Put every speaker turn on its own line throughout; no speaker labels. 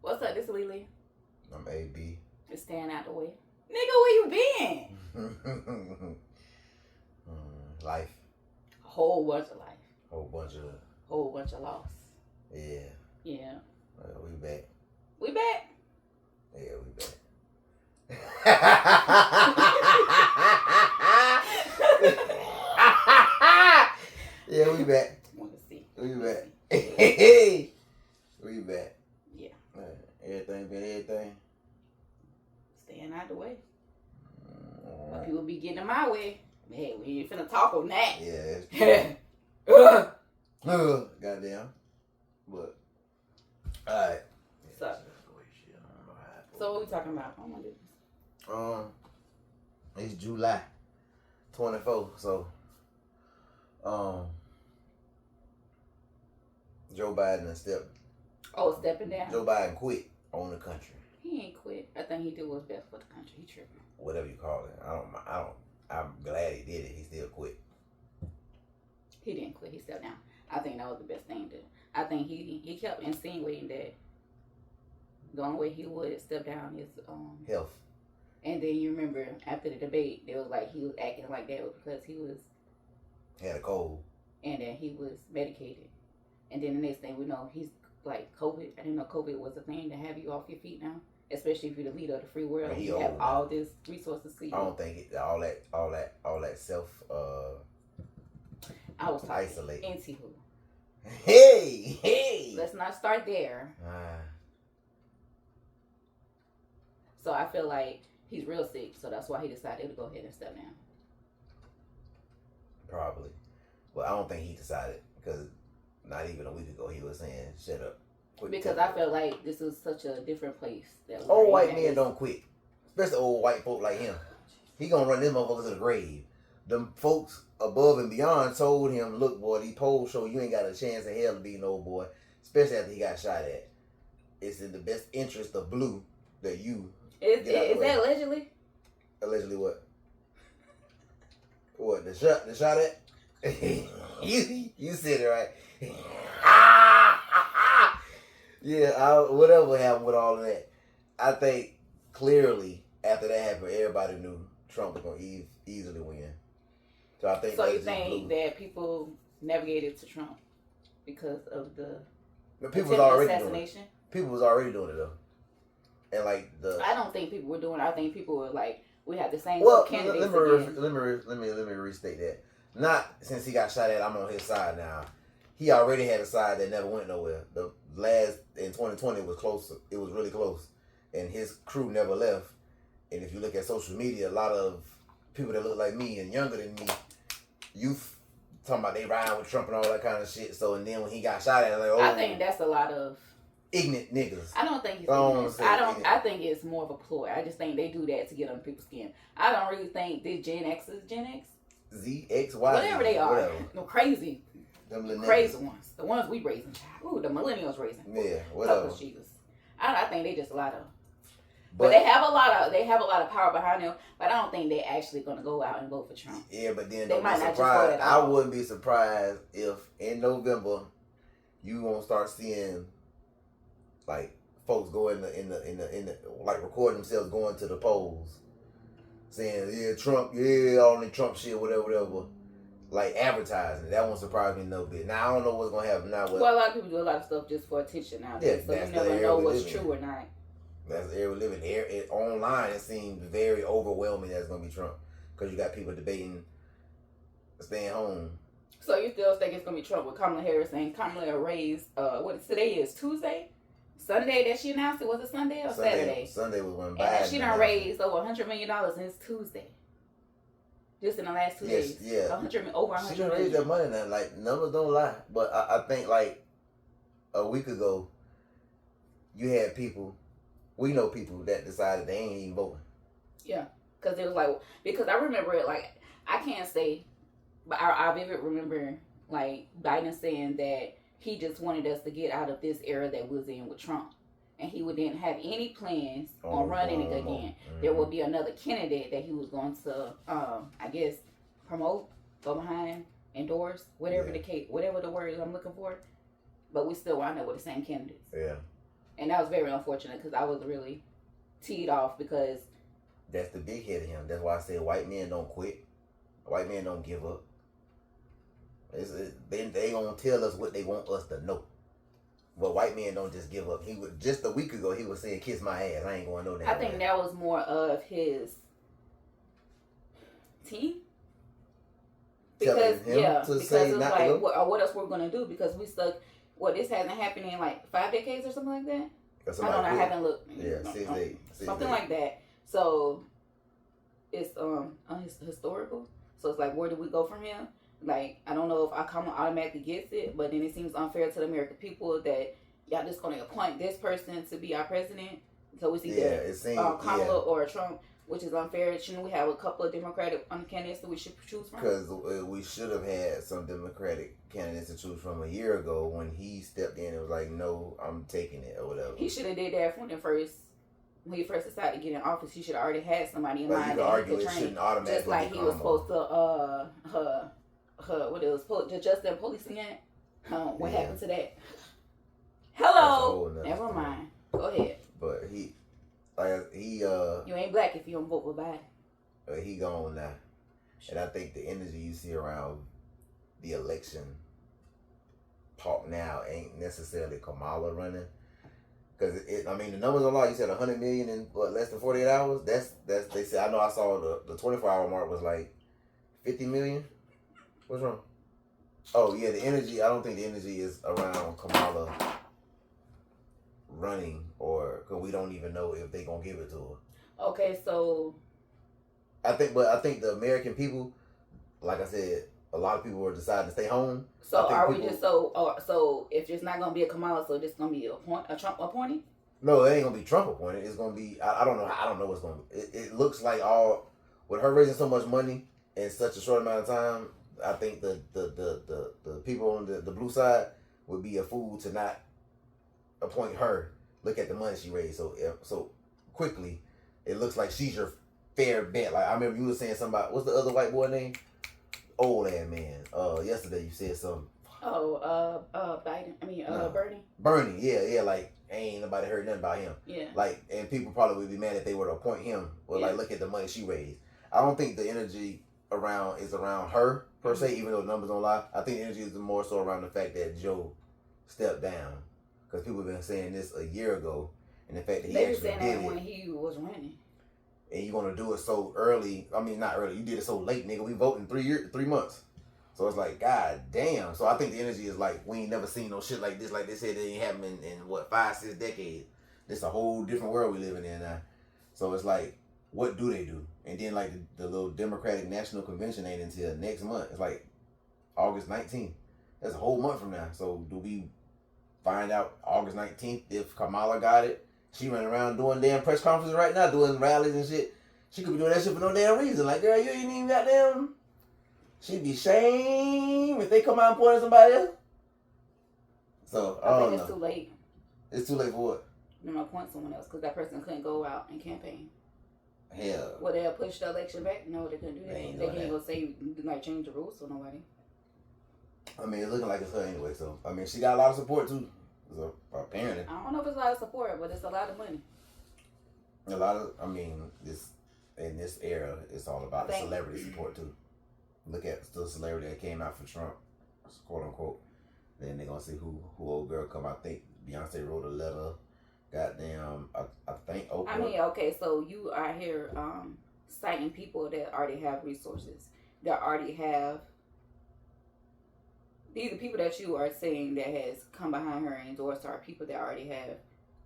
What's up, this Lily?
I'm AB.
Just staying out the way. Nigga, where you been?
Life.
A whole bunch of life.
Whole bunch of
loss.
Yeah.
Yeah.
We back.
We back?
Yeah, we back. Yeah, we back.
Want to see.
We back. We back.
Yeah.
Everything been everything.
Staying out the way. But people be getting in my way. Man, we ain't finna talk on that.
Yeah. Goddamn. But alright.
So what we talking about? Oh my goodness.
It's July 24th, so Joe Biden
Stepping down.
Joe Biden quit on the country.
He ain't quit. I think he did what's best for the country. He tripping.
Whatever you call it. I'm glad he did it. He still quit.
He didn't quit. He stepped down. I think that was the best thing to do. I think he kept insinuating that the only way he would step down is
health.
And then you remember after the debate, they was like he was acting like that because he
had a cold,
and then he was medicated. And then the next thing we know, he's like COVID. I didn't know COVID was a thing to have you off your feet now, especially if you're the leader of the free world.
He
you have all this resources to you.
I don't think all that self.
I was talking
isolate.
Anywho.
Hey.
Let's not start there. So I feel like he's real sick, so that's why he decided to go ahead and step down.
Probably. Well, I don't think he decided because not even a week ago he was saying, "Shut up."
Because I feel like this is such a different place. That
old white men don't quit, especially old white folk like him. He gonna run them motherfuckers to the grave. Them folks above and beyond told him, "Look, boy, these polls show you ain't got a chance in hell to be no boy, especially after he got shot at. It's in the best interest of blue that you."
Is that allegedly?
Allegedly what? What the shot at? you said it right. Yeah, whatever happened with all of that. I think clearly after that happened, everybody knew Trump was gonna easily win. So I think.
So you think that people navigated to Trump because of the
people was already
assassination?
Doing it. People was already doing it though. And like
I don't think people were doing it. I think people were like, we have the same candidates.
Let me restate that. Not since he got shot at, I'm on his side now. He already had a side that never went nowhere. The last in 2020 was close. It was really close, and his crew never left. And if you look at social media, a lot of people that look like me and younger than me, youth talking about they riding with Trump and all that kind of shit. So and then when he got shot at, like, oh,
I think that's a lot of
ignorant niggas.
I don't think he's ignorant. I think it's more of a ploy. I just think they do that to get on people's skin. I don't really think this Gen X is Gen X.
Z, X, Y.
Whatever they are.
Whatever.
No crazy.
Them
crazy ones. The ones we raising. Ooh, the millennials raising.
Yeah, whatever.
Jesus. I think they just a lot of but they have a lot of power behind them, but I don't think they're actually gonna go out and vote for Trump.
Yeah, but then
they might not just vote at
I
all.
wouldn't be surprised if in November you won't start seeing like folks go in the like recording themselves going to the polls, saying Trump, only Trump shit, whatever, like advertising. That won't surprise me no bit. Now I don't know what's gonna happen now.
Well, a lot of people do a lot of stuff just for attention nowadays, so you never know what's true or not.
That's the era we live in. Online, it seems very overwhelming that it's gonna be Trump because you got people debating staying home.
So you still think it's gonna be Trump with Kamala Harris and Kamala raised today is Tuesday? Sunday that she announced it, was it Sunday or Saturday?
Sunday was when
Biden. And she done raised over $100 million and it's Tuesday. Just in the last 2 days.
Yeah.
Over $100 million.
She done raised that money now. Like, numbers don't lie. But I think like a week ago, you had people, we know people that decided they ain't even voting.
Yeah. Because it was like, because I remember it like, I can't say, but I vividly remember like Biden saying that he just wanted us to get out of this era that we was in with Trump. And he didn't have any plans on running it again. Mm-hmm. There would be another candidate that he was going to, I guess, promote, go behind, endorse, whatever the case, whatever the word I'm looking for. But we still wind up with the same candidates.
Yeah.
And And that was very unfortunate because I was really teed off because
that's the big head of him. That's why I said white men don't quit. White men don't give up. They gonna tell us what they want us to know. But white men don't just give up. He would just a week ago he was saying kiss my ass. I ain't going no damn.
I think that was more of his team. Because because of like what else we're gonna do because we stuck. This hasn't happened in like 5 decades or something like that. I don't know. I haven't looked.
Yeah, 6 8.
Something like that. So it's historical. So it's like where do we go from here? Like I don't know if Kamala automatically gets it, but then it seems unfair to the American people that y'all just gonna appoint this person to be our president. So it's either Kamala or Trump, which is unfair. Shouldn't we have a couple of Democratic candidates that we should choose from?
Because we should have had some Democratic candidates to choose from a year ago when he stepped in and was like, "No, I'm taking it" or whatever.
He should have did that when he first decided to get in office. He should have already had somebody in mind
that he could train. Just
like he was supposed to the Justin Policing Act. What happened to that? Hello. Never mind. Go ahead.
But he
you ain't black if you don't vote for Biden.
He gone now. And I think the energy you see around the election talk now ain't necessarily Kamala running. Because the numbers are low. You said 100 million in less than 48 hours. That's they said. I know I saw the 24-hour mark was like 50 million. What's wrong? Oh yeah, the energy. I don't think the energy is around Kamala running, or because we don't even know if they gonna give it to her.
Okay, so
I think the American people, like I said, a lot of people are deciding to stay home.
So are we just so if it's not gonna be a Kamala, so this gonna be a Trump appointee?
No, it ain't gonna be Trump appointed. It's gonna be I don't know. I don't know what's gonna be. It looks like with her raising so much money in such a short amount of time. I think the people on the blue side would be a fool to not appoint her. Look at the money she raised so quickly. It looks like she's your fair bet. Like I remember you were saying something about what's the other white boy name? Old ass man. Yesterday you said something.
Biden. Bernie.
Bernie. Yeah. Like ain't nobody heard nothing about him.
Yeah.
Like and people probably would be mad if they were to appoint him. Well, like look at the money she raised. I don't think the energy is around her per se, even though the numbers don't lie. I think the energy is more so around the fact that Joe stepped down, because people have been saying this a year ago, and the fact that he actually did it
when he was running.
And you're gonna do it so early. I mean, not early. You did it so late, nigga. We vote in 3 months. So it's like, god damn. So I think the energy is like we ain't never seen no shit like this. Like they said, it ain't happened in what 5-6 decades. This a whole different world we living in now. So it's like, what do they do? And then like the little Democratic National Convention ain't until next month. It's like August 19th. That's a whole month from now. So do we find out August 19th if Kamala got it? She running around doing damn press conferences right now, doing rallies and shit. She could be doing that shit for no damn reason. Like, girl, you ain't even got them. She'd be shame if they come out and point at somebody else. So
I think it's too late.
It's too late for what?
They're gonna point someone else because that person couldn't go out and campaign.
Hell.
Well, they'll push the election back. No, they couldn't do that. They can't go say change the rules for nobody.
I mean, it's looking like it's her anyway. So I mean, she got a lot of support too. So apparently,
I don't know if it's a lot of support, but it's a lot of money.
In this era, it's all about celebrity support too. Look at the celebrity that came out for Trump, quote unquote. Then they're gonna see who old girl come out. I think Beyonce wrote a letter. Goddamn, I think Oprah.
I mean, okay, so you are here citing people that already have resources, that already have. These are people that you are saying that has come behind her and endorsed her are people that already have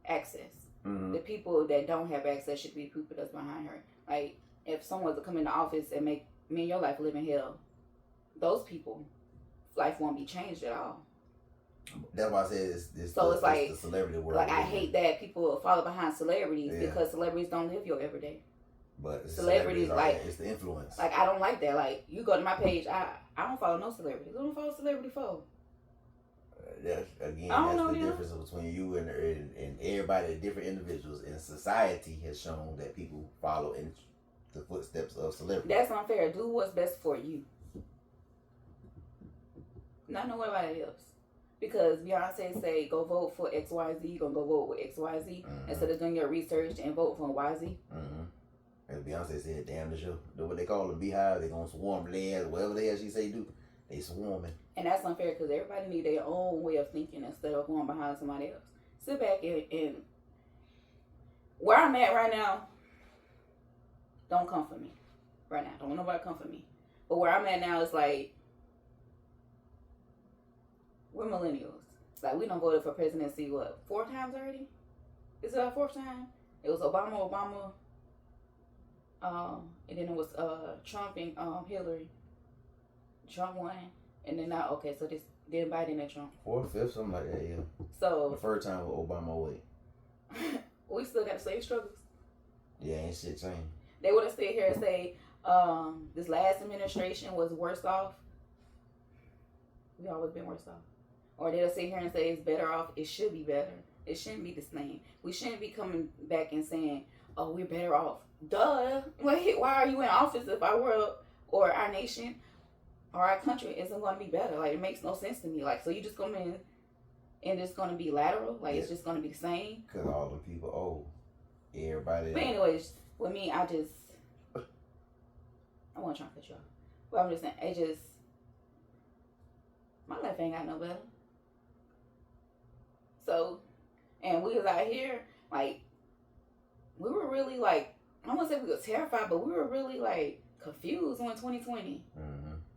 access. Mm-hmm. The people that don't have access should be people that's behind her. Like, if someone was to come into office and make me and your life live in hell, those people, life won't be changed at all.
That's why I said it's the celebrity world.
Like, I hate that people follow behind celebrities because celebrities don't live your everyday.
But
celebrities like
it's the influence.
Like, I don't like that. Like, you go to my page, I don't follow no celebrities. Who don't follow celebrity for?
That's the difference between you and everybody, different individuals. And society has shown that people follow in the footsteps of celebrities.
That's unfair. Do what's best for you. Not nobody else. Because Beyonce say go vote for XYZ, you're gonna go vote with XYZ instead of doing your research and vote for YZ.
As Beyonce said, damn the show. Do what they call them beehive. They gonna swarm land, whatever the hell she say do. They swarming.
And that's unfair because everybody need their own way of thinking instead of going behind somebody else. Sit back and where I'm at right now, don't come for me. Right now. Don't want nobody come for me. But where I'm at now is like, we're millennials. Like, we done voted for presidency, what, 4 times already? Is it our 4th time? It was Obama, and then it was Trump and Hillary. Trump won, and then now, okay, so then Biden and Trump.
4th, 5th, something like that, yeah.
So
the first time with Obama wait.
We still got the same struggles.
Yeah, ain't shit changed.
They would have stayed here and say, this last administration was worse off. We always been worse off. Or they'll sit here and say it's better off. It should be better. It shouldn't be the same. We shouldn't be coming back and saying, oh, we're better off. Duh. Why are you in office if our world or our nation or our country isn't going to be better? Like, it makes no sense to me. Like, so you just come in and it's going to be lateral? Like, it's just going to be the same?
Because all the people old. Everybody.
But anyways, with me, I wasn't trying to cut you off. But I'm just saying, my life ain't got no better. So, and we was out here, like, we were really, like, I won't say we were terrified, but we were really, like, confused in 2020.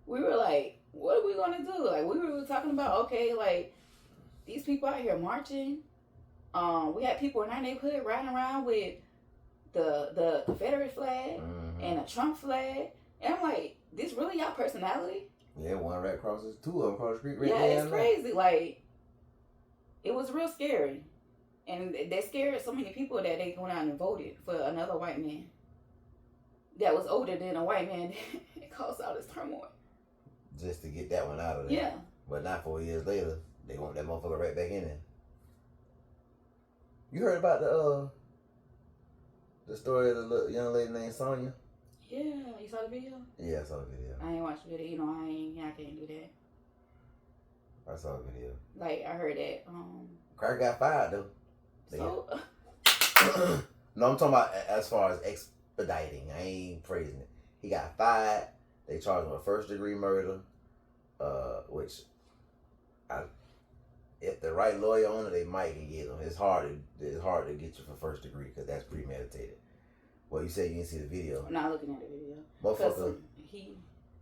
We were like, what are we going to do? Like, we were talking about, okay, like, these people out here marching. We had people in our neighborhood riding around with the Confederate flag and a Trump flag. And I'm like, this really y'all personality?
Yeah, one right crosses, 2 of them across the street. Right
yeah,
there
it's crazy. Like, it was real scary. And they scared so many people that they went out and voted for another white man that was older than a white man that caused all this turmoil.
Just to get that one out of there.
Yeah.
But not 4 years later, they want that motherfucker right back in there. You heard about the story of the little young lady named Sonya?
Yeah, you saw the video?
Yeah, I saw the video.
I ain't watched the video. You know, I can't do that.
I saw the video.
Like, I heard that.
Cracker got fired though.
So.
No, I'm talking about as far as expediting. I ain't praising it. He got fired. They charged him with 1st-degree murder, which, if the right lawyer on it, they might can get him. It's hard to get you for 1st degree because that's premeditated. Well, you said you didn't see the video.
I'm not looking at the video.
Motherfucker.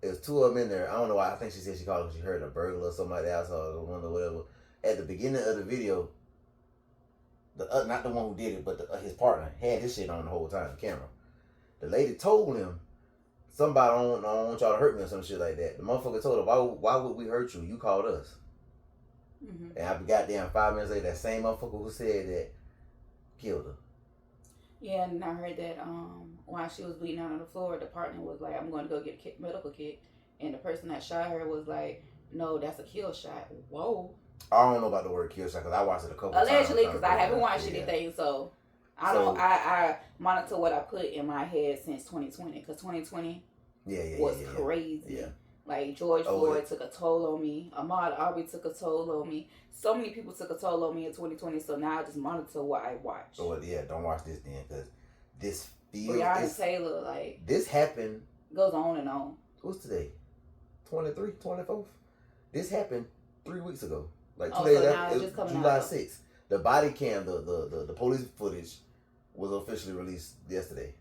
There's 2 of them in there. I don't know why. I think she said she called him. She heard a burglar or something like that. I saw one or whatever. At the beginning of the video, not the one who did it, but his partner had his shit on the whole time, the camera. The lady told him, somebody, I don't want y'all to hurt me or some shit like that. The motherfucker told her, why would we hurt you? You called us. And I be goddamn 5 minutes later, that same motherfucker who said that killed her.
Yeah, and I heard that while she was bleeding out on the floor, the partner was like, I'm going to go get a medical kit. And the person that shot her was like, no, that's a kill shot. Whoa.
I don't know about the word kill shot because I watched it a couple times.
Allegedly, because I haven't watched anything, so I monitor what I put in my head since 2020, because 2020 was crazy.
Yeah.
Like, George Floyd took a toll on me. Ahmaud Arbery took a toll on me. So many people took a toll on me in 2020, so now I just monitor what I watch.
So, yeah, don't watch this then, because this feels...
Breonna Taylor, like...
This happened...
Goes on and on.
What's today? 23, 24th? This happened 3 weeks ago. Like 2
so
days
now
after,
it's just coming
July
out.
6th. The body cam, the police footage was officially released yesterday.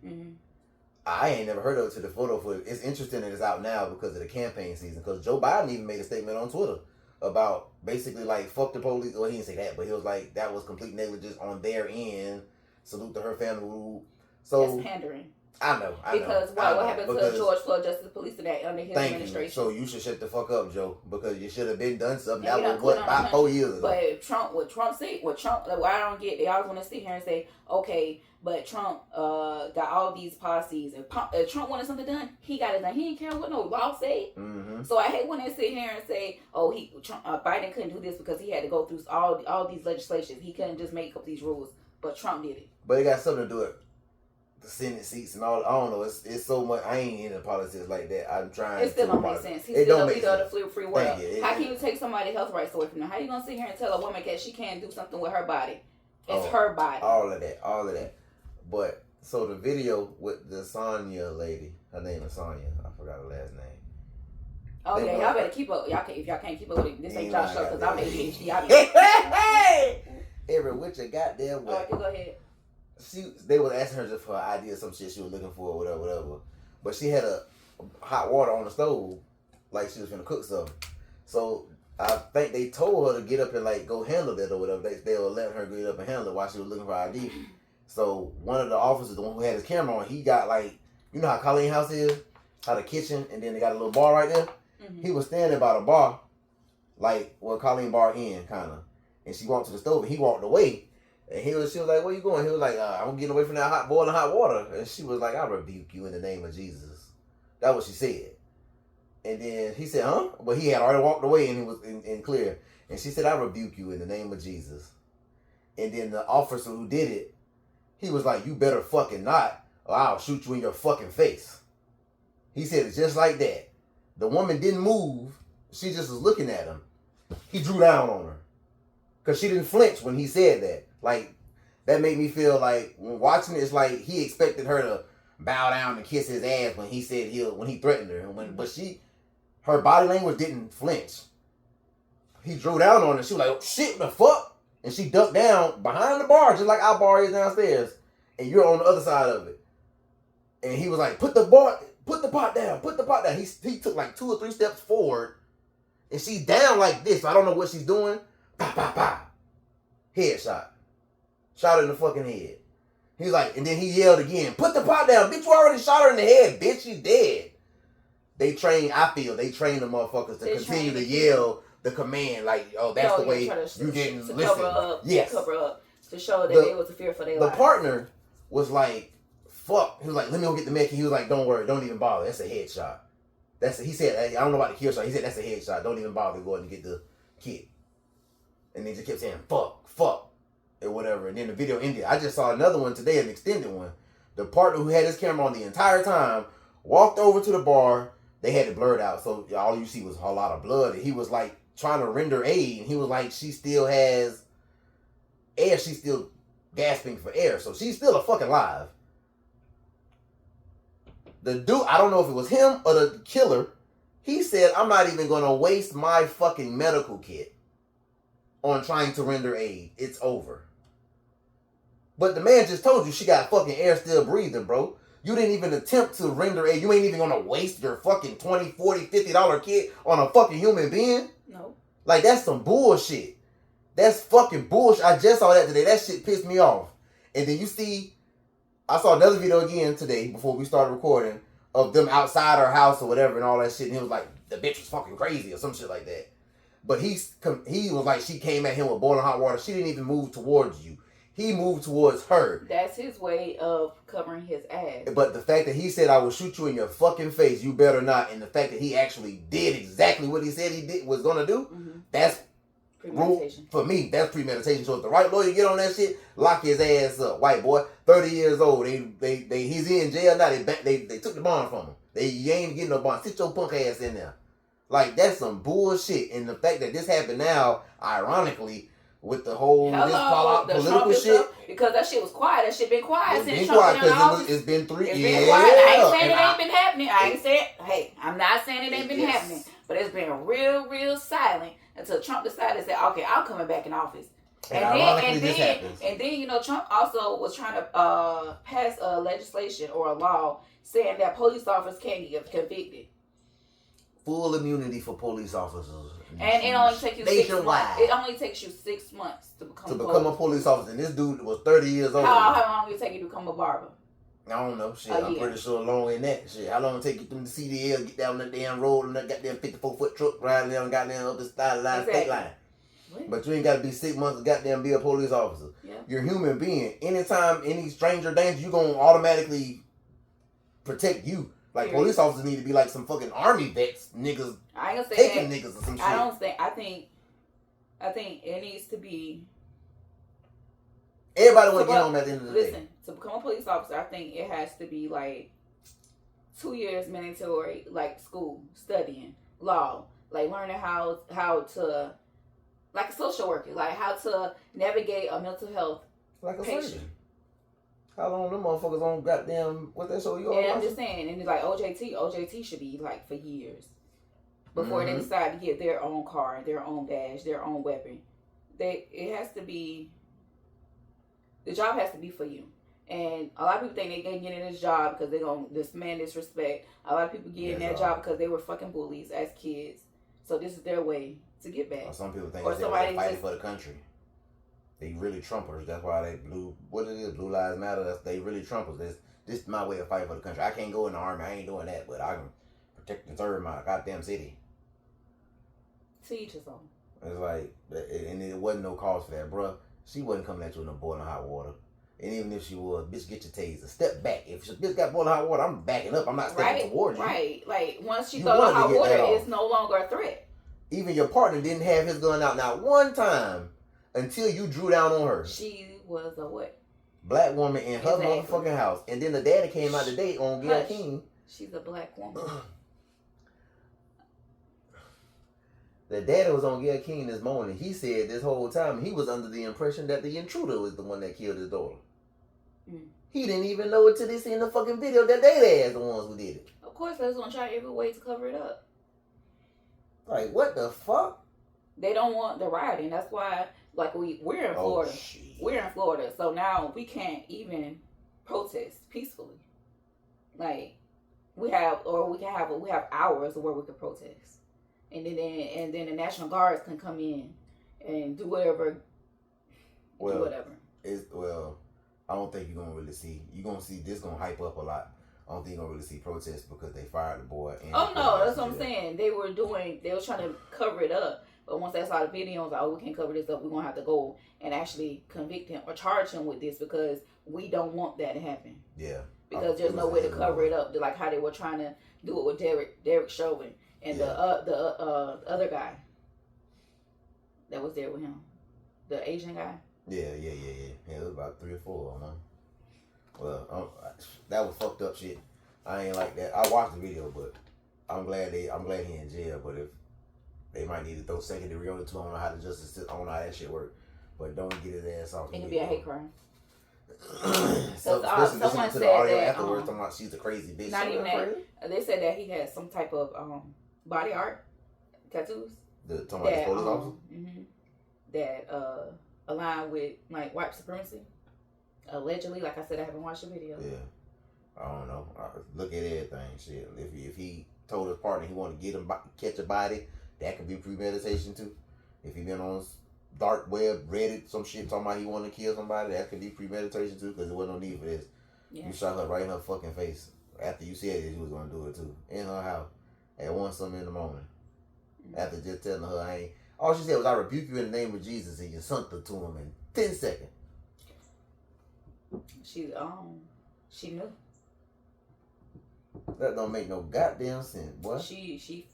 I ain't never heard of it to the photo footage. It's interesting that it's out now because of the campaign season. Because Joe Biden even made a statement on Twitter about basically like, fuck the police. Well, he didn't say that, but he was like, that was complete negligence on their end. Salute to her family. So
that's pandering.
I know.
Because what happened to George Floyd Justice Police today under his administration?
So you should shut the fuck up, Joe, because you should have been done something. That was what, about 4 years ago.
But what Trump, what I don't get, they always want to sit here and say, okay, but Trump got all these policies, and Trump wanted something done, he got it done. He didn't care what no law say. So I hate when they sit here and say, oh, Biden couldn't do this because he had to go through all these legislations. He couldn't just make up these rules, but Trump did it.
But it got something to do with the Senate seats and all. I don't know. It's so much. I ain't into politics like that. I'm trying.
It still
to
don't make sense. He's still a leader of the free world. How can you take somebody's health rights away from them? How you gonna sit here and tell a woman that she can't do something with her body? It's her body.
All of that. But so the video with the Sonya lady, her name is Sonya. I forgot her last name.
Oh yeah, y'all better keep up. If y'all can't keep up with it, this ain't y'all show because I'm ADHD.
Hey, every witch a goddamn way.
Alright, go ahead.
They was asking her just for an idea, some shit she was looking for, whatever. But she had a hot water on the stove, like she was gonna cook something. So I think they told her to get up and like go handle that or whatever. They were letting her get up and handle it while she was looking for ID. So one of the officers, the one who had his camera on, he got like, you know how Colleen House is, how the kitchen, and then they got a little bar right there. Mm-hmm. He was standing by the bar, like where Colleen bar in, kind of, and she walked to the stove and he walked away. And she was like, where you going? He was like, I'm getting away from that boiling hot water. And she was like, I rebuke you in the name of Jesus. That's what she said. And then he said, huh? But he had already walked away and he was in clear. And she said, I rebuke you in the name of Jesus. And then the officer who did it, he was like, you better fucking not, or I'll shoot you in your fucking face. He said it just like that. The woman didn't move. She just was looking at him. He drew down on her. Because she didn't flinch when he said that. Like, that made me feel like, when watching it, it's like he expected her to bow down and kiss his ass when he said when he threatened her. But her body language didn't flinch. He drew down on her. She was like, oh, shit, the fuck? And she ducked down behind the bar, just like our bar is downstairs. And you're on the other side of it. And he was like, put the pot down. He took like 2 or 3 steps forward. And she's down like this. So I don't know what she's doing. Pow, pow, pow. Headshot. Shot her in the fucking head. He was like, and then he yelled again, put the pot down. Bitch, you already shot her in the head. Bitch, she's dead. They train the motherfuckers to continue to yell the command. Like, oh, that's the way you didn't listen.
Cover up. To show that they was a fear for their life.
The partner was like, fuck. He was like, let me go get the med kit. He was like, don't worry. Don't even bother. That's a headshot. He said, I don't know about the kill shot. He said, that's a headshot. Don't even bother. Go ahead and get the kit. And they just kept saying, fuck. And whatever. And then the video ended. I just saw another one today, an extended one. The partner who had his camera on the entire time walked over to the bar. They had it blurred out, so all you see was a lot of blood. And he was like trying to render aid. And he was like, she still has air. She's still gasping for air. So she's still a fucking alive. The dude, I don't know if it was him or the killer. He said, I'm not even going to waste my fucking medical kit on trying to render aid. It's over. But the man just told you she got fucking air still breathing, bro. You didn't even attempt to render aid. You ain't even gonna waste your fucking $20, $40, $50 kit on a fucking human being?
No.
Like, that's some bullshit. That's fucking bullshit. I just saw that today. That shit pissed me off. And then you see, I saw another video again today before we started recording of them outside her house or whatever and all that shit. And he was like, the bitch was fucking crazy or some shit like that. But he was like, she came at him with boiling hot water. She didn't even move towards you. He moved towards her.
That's his way of covering his ass.
But the fact that he said, I will shoot you in your fucking face, you better not. And the fact that he actually did exactly what he said he was going to do, that's premeditation. For me, that's premeditation. So if the right lawyer get on that shit, lock his ass up. White boy, 30 years old. He's in jail now. They took the bond from him. You ain't getting no bond. Sit your punk ass in there. Like, that's some bullshit. And the fact that this happened now, ironically, with the whole political shit.
Because that shit was quiet. That shit been quiet since
Trump been in office. It's been 3 years.
It's been quiet. I ain't saying it ain't been happening. I'm not saying it ain't been happening. But it's been real silent until Trump decided to say, okay, I'm coming back in office. And then, you know, Trump also was trying to pass a legislation or a law saying that police officers can't get convicted.
Full immunity for police officers.
And it only takes you 6 months. It only takes you 6 months to become
a police officer. And this dude was 30 years old.
How long did it take you to become a barber?
I don't know. Shit, I'm pretty sure long in that. Shit, how long it take you through the CDL, get down that damn road and that goddamn 54-foot truck riding down goddamn up the state line. What? But you ain't got to be 6 months to goddamn be a police officer. Yeah. You're a human being. Anytime any stranger danger, you gonna automatically protect you. Like, police officers need to be like some fucking army vets, niggas.
I ain't gonna say
taking
that.
Niggas or some shit.
I think it needs to be.
Everybody want to get home at the end of the day.
Listen, to become a police officer, I think it has to be like 2 years mandatory, like school, studying, law, like learning how to, like a social worker, like how to navigate a mental health
Like a
patient.
surgeon. How long them motherfuckers on goddamn, what that show you
And
on?
I'm just saying, and it's like OJT should be like for years before they decide to get their own car, their own badge, their own weapon. It has to be, the job has to be for you. And a lot of people think they can get in this job because they're going to disrespect. A lot of people get in that job because they were fucking bullies as kids. So this is their way to get back.
Or some people think
or
they're fighting for the country. They really Trumpers. That's why they Blue Lives Matter. They really Trumpers. This is my way of fighting for the country. I can't go in the army. I ain't doing that. But I can protect and serve my goddamn city.
To each his own.
It's like, and it wasn't no cause for that, bruh. She wasn't coming at you in the boiling hot water. And even if she was, bitch, get your taser. Step back. If she bitch got boiling hot water, I'm backing up. I'm not stepping towards you.
Right. Like, once she throw the hot water, it's no longer a threat.
Even your partner didn't have his gun out not one time until you drew down on her.
She was a what?
Black woman in her motherfucking house. And then the daddy came out today on Gayle King.
She's a black woman.
The daddy was on Gayle King this morning. He said this whole time he was under the impression that the intruder was the one that killed his daughter. He didn't even know it till they seen the fucking video that they ass the ones who did it.
Of course, they're gonna try every way to cover it up.
Like, what the fuck?
They don't want the rioting. That's why, like, we're in Florida. We're in Florida, so now we can't even protest peacefully. Like, we have hours where we can protest, and then the National Guards can come in and do whatever.
I don't think you're gonna really see. You're gonna see this gonna hype up a lot. I don't think you're gonna really see protests because they fired the boy.
Oh no, that's what I'm saying. They were trying to cover it up. But once they saw the video, like, oh, we can't cover this up. We're gonna have to go and actually convict him or charge him with this because we don't want that to happen.
Yeah.
Because there's no way to cover it up. Like how they were trying to do it with Derek Chauvin and the other guy that was there with him, the Asian guy.
Yeah. It was about 3 or 4 of them. Well, that was fucked up shit. I ain't like that. I watched the video, but I'm glad he in jail. But if they might need to throw secondary on it too, I don't know how the justice system, I don't know how that shit work. But don't get his ass off.
It could be a hate crime.
So, someone said the audio that afterwards, talking about she's a crazy bitch.
Not even that. They said that he had some type of body art tattoos.
Talking about the police officer.
That aligned with like white supremacy. Allegedly, like I said, I haven't watched the video.
Yeah, I don't know. Look at everything. Shit, if he told his partner he wanted to catch a body, that could be premeditation too. If he been on dark web, Reddit, some shit talking about he wanted to kill somebody, that could be premeditation too, because there wasn't no need for this. Yeah. You shot her right in her fucking face after you said that you was gonna do it too, in her house at 1 something in the morning. After just telling her all she said was, "I rebuke you in the name of Jesus," and you sent her to him in 10 seconds. She knew. That don't make no goddamn sense, boy. She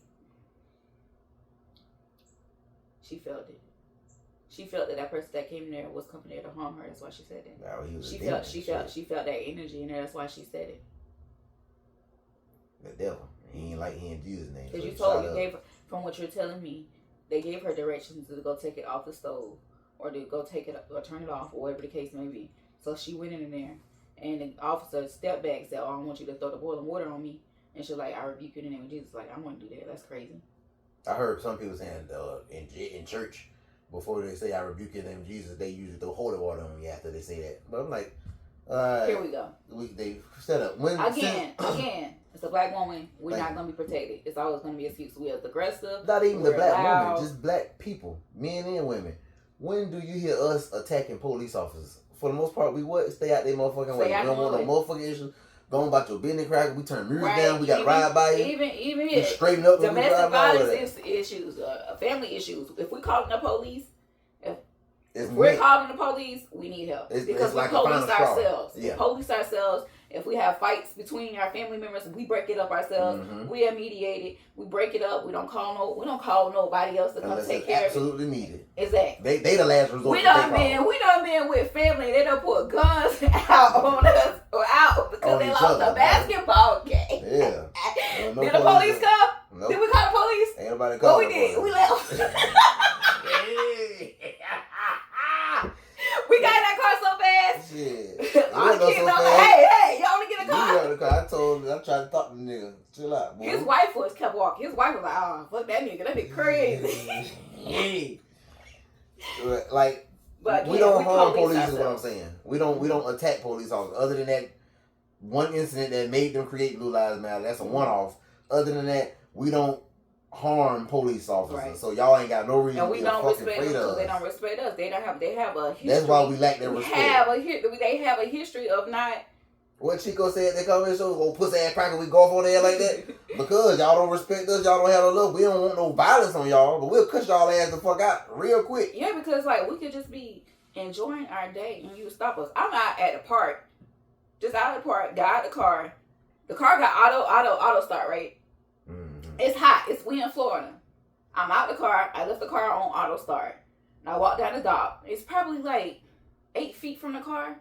felt it. She felt that person that came there was coming there to harm her. That's why she said that.
No,
She felt that energy in there. That's why she said it.
The devil. He ain't Jesus' name.
Because
so
you gave her, from what you're telling me, they gave her directions to go take it off the stove, or to go take it or turn it off, or whatever the case may be. So she went in there, and the officer stepped back and said, "Oh, I want you to throw the boiling water on me." And she's like, "I rebuke you in the name of Jesus." Like, I wouldn't do that. That's crazy.
I heard some people saying in church, before they say "I rebuke you in the name of Jesus," they usually throw holy water on me after they say that. But I'm like,
here we go.
They set up.
Again, it's a black woman. We're not going to be protected. It's always going to be an excuse. We're aggressive.
Not even the black woman, just black people, men and women. When do you hear us attacking police officers? For the most part, we stay out there motherfucking way. We don't want no motherfucking issues. Going about your business crack. We turn mirrors down. We got ride by you.
Even
we straighten up.
Domestic violence issues, family issues. If we calling the police, if we're calling the police, we need help because we police ourselves. Yeah. We police ourselves. If we have fights between our family members, we break it up ourselves. Mm-hmm. We are mediated. We break it up. We don't call nobody else to come take care of it.
Absolutely needed.
Exactly.
They the last resort.
We done been with family. They done put guns out on us or out because
On
they
each
lost
other,
a basketball game.
Yeah. No
Did the police come?
Nope.
Did we call the police?
Ain't nobody call
What we did? We left. We got in that car so fast.
Shit.
All the kids like, hey, y'all want to get in the car?
You got in the car. I tried to talk to the nigga. Chill out, boy.
His wife kept walking. His wife was like, oh, fuck that nigga. That nigga crazy.
Like,
but again,
we don't harm police
ourselves.
is what I'm saying. We don't attack police officers. Other than that one incident that made them create Blue Lives Matter, that's a one-off. Other than that, we don't harm police officers.
Right.
So y'all ain't got no reason
and we
to be
don't
fucking
respect
afraid
them
of
because
us.
they don't respect us. They have a history.
That's why we lack their respect.
They have a history of not.
What Chico said they come in the show, oh pussy ass cracker, we go off on there like that. Because y'all don't respect us, y'all don't have no love. We don't want no violence on y'all, but we'll cut y'all ass the fuck out real quick.
Yeah, because like we could just be enjoying our day and you would stop us. I'm out at the park. Just out of the park, got out the car. The car got auto start, right?
Mm-hmm.
It's hot. We in Florida. I'm out the car. I left the car on auto start. And I walked down the dock. It's probably like 8 feet from the car.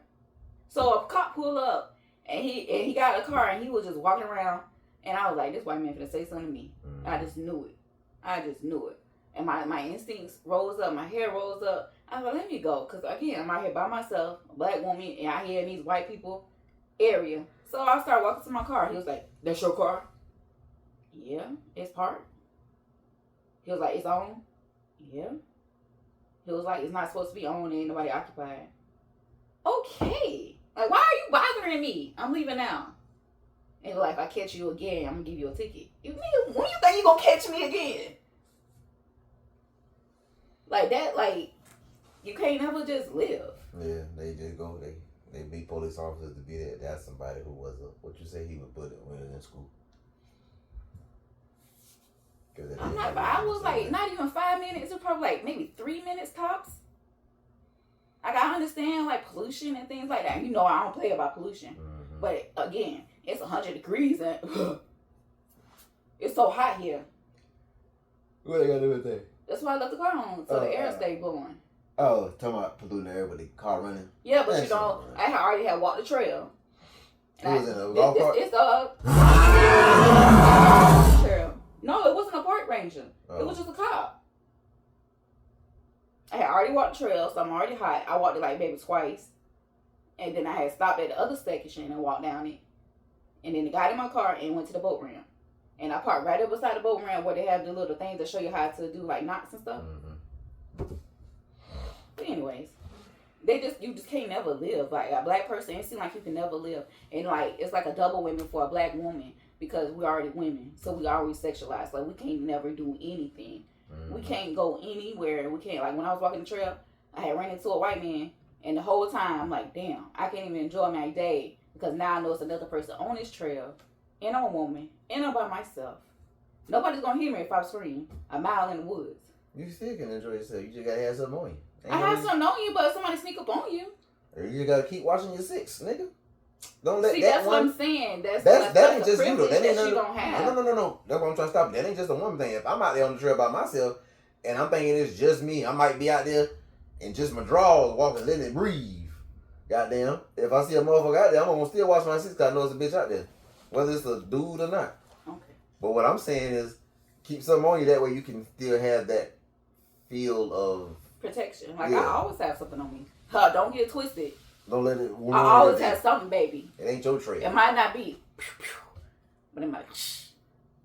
So a cop pulled up and he got out of the car and he was just walking around. And I was like, this white man finna say something to me.
Mm-hmm.
I just knew it. And my instincts rose up. My hair rose up. I was like, let me go. Because again, I'm out here by myself, a black woman, and out here in these white people area. So I started walking to my car. He was like, that's your car? Yeah, it's parked. He was like, it's on? Yeah. He was like, it's not supposed to be on, ain't nobody occupied. Okay. Like, why are you bothering me? I'm leaving now. And he was like, if I catch you again, I'm going to give you a ticket. When you think you going to catch me again? Like that, like, you can't never just live.
Yeah, they just go, they be police officers to be there. That's somebody who was what you say he would put it when he was in school.
I was like, not even 5 minutes. It was probably like maybe 3 minutes tops. Like, I understand like pollution and things like that. You know, I don't play about pollution.
Mm-hmm.
But again, it's 100 degrees and it's so hot here.
What they got to do with that?
That's why I left the car on, so the air stay blowing.
Oh, talking about polluting the air with the car running?
Yeah, but you know, I already had walked the trail.
It was in a golf cart?
It's trail. No, it wasn't a park ranger. Oh. It was just a cop. I had already walked the trail, so I'm already hot. I walked it like maybe twice. And then I had stopped at the other section and walked down it. And then I got in my car and went to the boat ramp. And I parked right up beside the boat ramp where they have the little things that show you how to do like knots and stuff. Mm-hmm. But anyways, you just can't never live. Like a black person, it seems like you can never live. And like, it's like a double whammy for a black woman because we're already women. So we always sexualized. Like we can't never do anything. Mm-hmm. We can't go anywhere. We can't, like when I was walking the trail, I had ran into a white man. And the whole time, I'm like, damn, I can't even enjoy my day because now I know it's another person on this trail. And I'm a woman. And I'm by myself. Nobody's going to hear me if I scream a mile in the woods.
You still can enjoy yourself. You just got to have something on you.
I have something on you, but if somebody sneak up on you.
You just got to keep watching your six, nigga. Don't let
See,
that
that's
one.
what I'm saying.
That ain't just you, though.
That ain't you don't have.
No. That's what I'm trying to stop. That ain't just a woman thing. If I'm out there on the trail by myself and I'm thinking it's just me, I might be out there and just my drawers walking, letting it breathe. Goddamn. If I see a motherfucker out there, I'm going to still watch my six because I know it's a bitch out there. Whether it's a dude or not.
Okay.
But what I'm saying is keep something on you that way you can still have that feel of
protection. Like I always have something on me. Don't get it twisted.
Don't let it.
I always have something, baby.
It ain't your trade.
It might not be, but it might.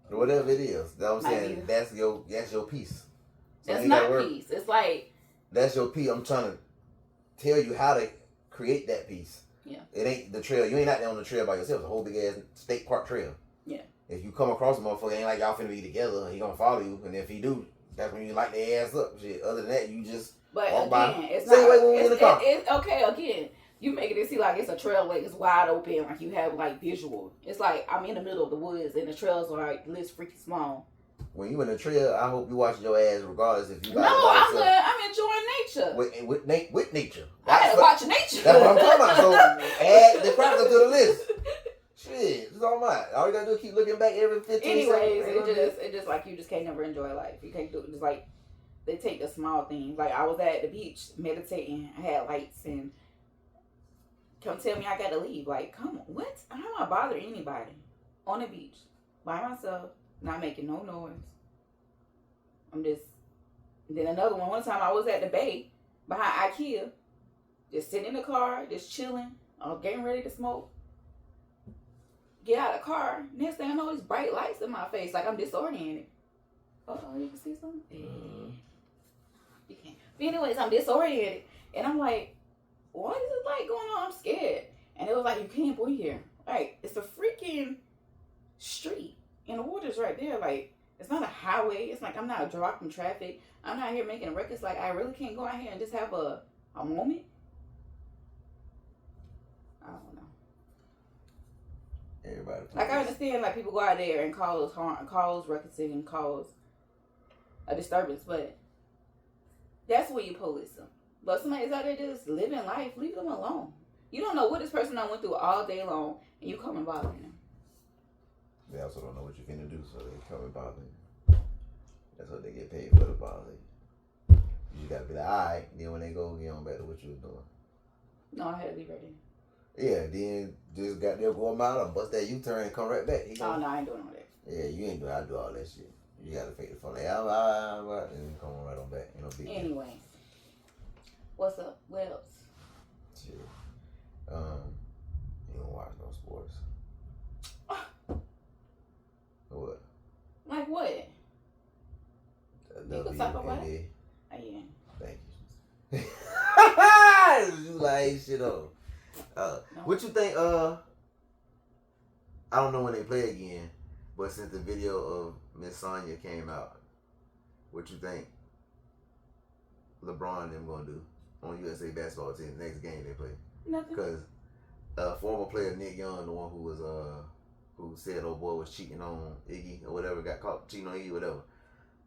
Whatever it is, that's what I'm saying. That's your piece. So
it's not peace. It's like
that's your piece. I'm trying to tell you how to create that piece.
Yeah.
It ain't the trail. You ain't out there on the trail by yourself. It's a whole big ass state park trail.
Yeah.
If you come across a motherfucker, it ain't like y'all finna be together. He gonna follow you, and if he do, that's when you light their ass up. Shit. Other than that, you just walk by.
It's
same
not.
way when we in the car.
Okay. Again, you making it seem like it's a trail, like it's wide open, like you have like visual. It's like I'm in the middle of the woods, and the trails are like this freaking small.
When you in the trail, I hope you watching your ass regardless if you.
No, I'm enjoying nature.
With nature.
I had to watch nature.
That's what I'm talking about. So add the cracker to the list. Shit, it's all right. All you gotta do is keep looking back every 15
Anyways,
seconds.
it just like you just can't never enjoy life. You can't do it. Just like they take the small things. Like I was at the beach meditating. I had lights and come tell me I got to leave. Like, come on, what? How am I bother anybody on the beach by myself, not making no noise? I'm just. Then another one. One time I was at the bay behind IKEA, just sitting in the car, just chilling. I was getting ready to smoke. Get out of the car. Next thing I know, it's bright lights in my face, like I'm disoriented. Oh, you can see something? You can't. But anyways, I'm disoriented, and I'm like, what is it like going on? I'm scared. And it was like, you can't breathe here. Like, it's a freaking street, and the water's right there. Like, it's not a highway. It's like I'm not dropping traffic. I'm not here making records. Like, I really can't go out here and just have a moment. I don't know.
Everybody.
Like, I understand, like, people go out there and cause harm, cause ruckus and cause a disturbance, but that's where you police them. But somebody's out there just living life, leave them alone. You don't know what this person done went through all day long, and you come and bother them.
They also don't know what you're finna do, so they come and bother you. That's what they get paid for, to bother you. You gotta be like, alright, then when they go, get on back to what you was doing.
No, I had to be ready.
Yeah, then just got there, go a mile and bust that U-turn and come right back.
Oh, no, I ain't doing all that.
Yeah, you ain't doing. I do all that shit. You gotta fake the phone. Like, and come on right on back. You know, big
anyway, what's up? What else?
Shit. You don't watch no sports. What?
Like what? You can talk about it. Oh, yeah.
Thank you. You like shit on. No. What you think? I don't know when they play again, but since the video of Miss Sonya came out, what you think LeBron and them gonna do on USA basketball team the next game they play?
Nothing.
Because former player Nick Young, the one who was who said old boy was cheating on Iggy or whatever, got caught cheating on Iggy or whatever.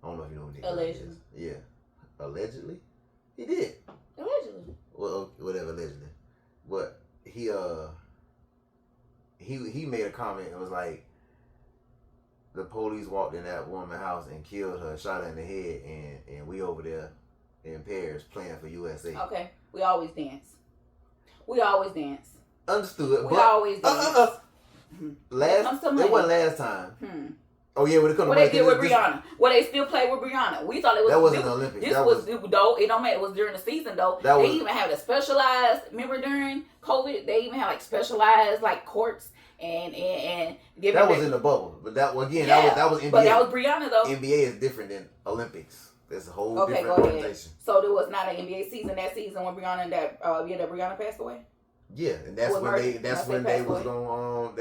I don't know if you know who Nick Young is. Yeah, allegedly, he did.
Allegedly.
Well, whatever, allegedly, but he made a comment. It was like the police walked in that woman's house and killed her, shot her in the head, and we over there in Paris playing for USA.
Okay, we always dance. We always dance.
Understood.
We always dance.
It wasn't last time. Oh yeah, when it comes
what
to
they did with Brianna. Well, they still play with Brianna. We thought it was
that wasn't the Olympics.
This was though. It don't matter. It was during the season though. They even had a specialized. Remember during COVID, they even had like specialized like courts and
that was in the bubble. But that again, that was NBA.
But that was Brianna though.
NBA is different than Olympics. There's a whole different organization.
So there was not an NBA season that season when Brianna that Brianna passed away.
Yeah, and that's when they was going on.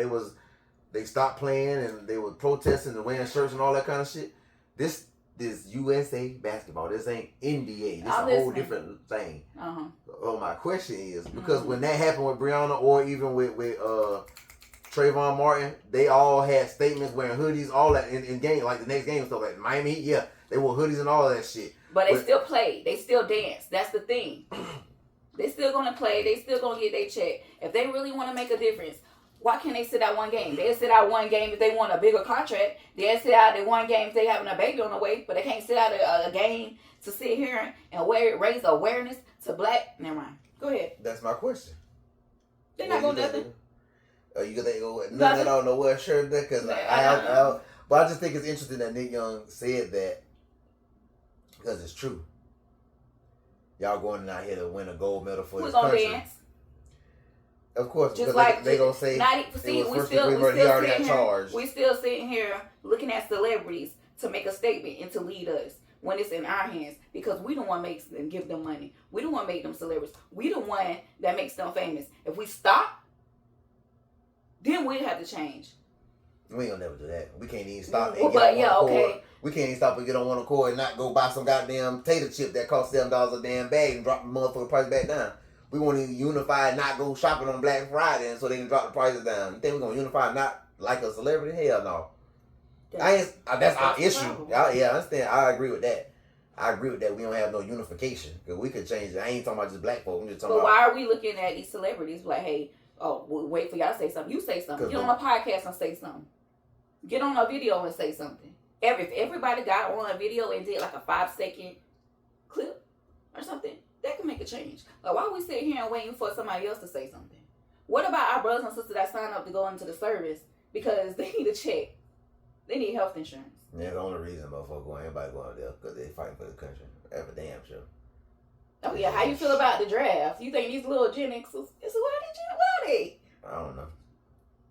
They stopped playing and they were protesting and wearing shirts and all that kind of shit. This USA basketball. This ain't NBA. This is a whole different thing. Oh, my question is because when that happened with Brianna or even with Trayvon Martin, they all had statements wearing hoodies, all that in game, like the next game and stuff like Miami Heat. Yeah, they wore hoodies and all that shit.
But they still played. They still danced. That's the thing. They still gonna play. They still gonna get their check. If they really want to make a difference, why can't they sit out one game? They'll sit out one game if they want a bigger contract. They'll sit out in one game if they having a baby on the way. But they can't sit out a game to sit here and raise awareness to black. Never mind. Go ahead.
That's my question.
They're not going nothing.
You think go nothing at all? No wear shirt there? Because but I just think it's interesting that Nick Young said that because it's true. Y'all going out here to win a gold medal for this country. Dance? Of course, just like they gonna say we still sitting
here looking at celebrities to make a statement and to lead us when it's in our hands because we the one makes them give them money. We the one make them celebrities. We the one that makes them famous. If we stop, then we'd have to change.
We ain't gonna never do that. We can't even stop. We can't even stop and get on one accord and not go buy some goddamn potato chip that costs $7 a damn bag and drop the motherfucking price back down. We want to unify and not go shopping on Black Friday and so they can drop the prices down. You think we're going to unify and not like a celebrity? Hell no. That's our issue. I understand. I agree with that. We don't have no unification because we could change it. I ain't talking about just black folks. I'm just talking about.
But why are we looking at these celebrities like, hey, we'll wait for y'all to say something. You say something. Get on a podcast and say something. Get on a video and say something. If everybody got on a video and did like a 5-second or something, that can make a change. Like, why we sit here and waiting for somebody else to say something? What about our brothers and sisters that sign up to go into the service because they need a check? They need health insurance.
Yeah, the only reason motherfucker going, everybody going there because they fighting for the country. That's a damn sure.
Oh yeah, how you feel about the draft? You think these little Gen Xers? It's why they?
I don't know.